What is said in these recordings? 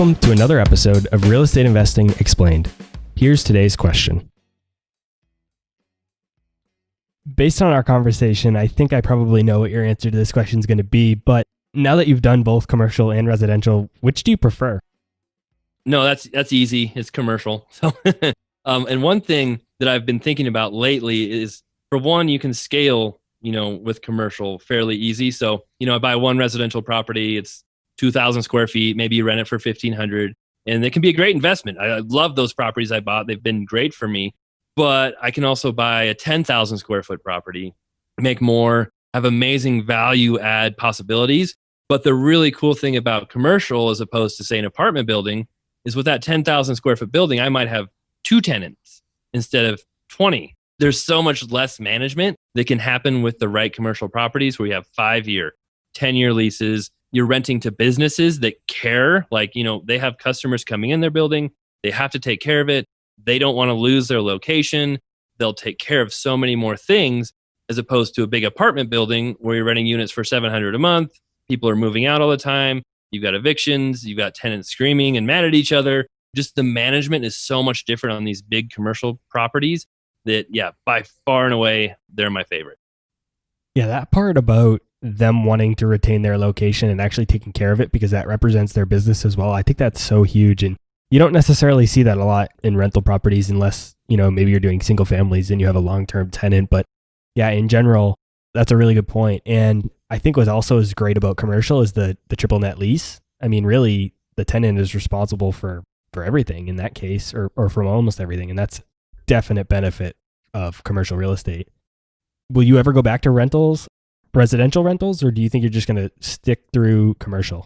Welcome to another episode of Real Estate Investing Explained. Here's today's question. Based on our conversation, I think I probably know what your answer to this question is going to be, but now that you've done both commercial and residential, which do you prefer? No, that's easy. It's commercial. So, and one thing that I've been thinking about lately is, for one, you can scale, with commercial fairly easy. So, I buy one residential property, it's 2,000 square feet, maybe you rent it for 1,500, and it can be a great investment. I love those properties I bought. They've been great for me, but I can also buy a 10,000 square foot property, make more, have amazing value add possibilities. But the really cool thing about commercial, as opposed to, say, an apartment building, is with that 10,000 square foot building, I might have 2 tenants instead of 20. There's so much less management that can happen with the right commercial properties where you have 5-year, 10-year leases. You're renting to businesses that care, they have customers coming in their building. They have to take care of it. They don't want to lose their location. They'll take care of so many more things, as opposed to a big apartment building where you're renting units for $700 a month. People are moving out all the time. You've got evictions. You've got tenants screaming and mad at each other. Just the management is so much different on these big commercial properties that, by far and away, they're my favorite. Yeah, that part about them wanting to retain their location and actually taking care of it because that represents their business as well. I think that's so huge. And you don't necessarily see that a lot in rental properties unless, maybe you're doing single families and you have a long-term tenant. But yeah, in general, that's a really good point. And I think what also is great about commercial is the triple net lease. I mean, really, the tenant is responsible for everything in that case, or from almost everything. And that's definite benefit of commercial real estate. Will you ever go back to residential rentals, or do you think you're just going to stick through commercial?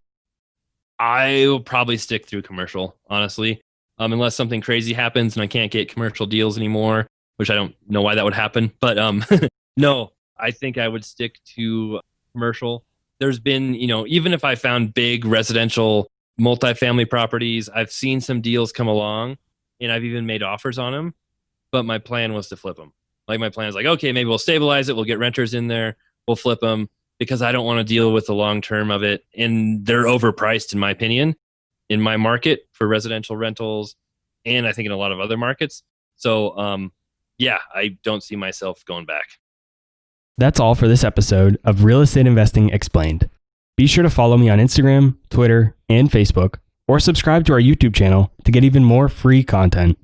I will probably stick through commercial, honestly, unless something crazy happens and I can't get commercial deals anymore, which I don't know why that would happen. But no, I think I would stick to commercial. There's been, even if I found big residential multifamily properties, I've seen some deals come along and I've even made offers on them, but my plan was to flip them. My plan is okay, maybe we'll stabilize it. We'll get renters in there. We'll flip them, because I don't want to deal with the long term of it. And they're overpriced, in my opinion, in my market for residential rentals, and I think in a lot of other markets. So, I don't see myself going back. That's all for this episode of Real Estate Investing Explained. Be sure to follow me on Instagram, Twitter, and Facebook, or subscribe to our YouTube channel to get even more free content.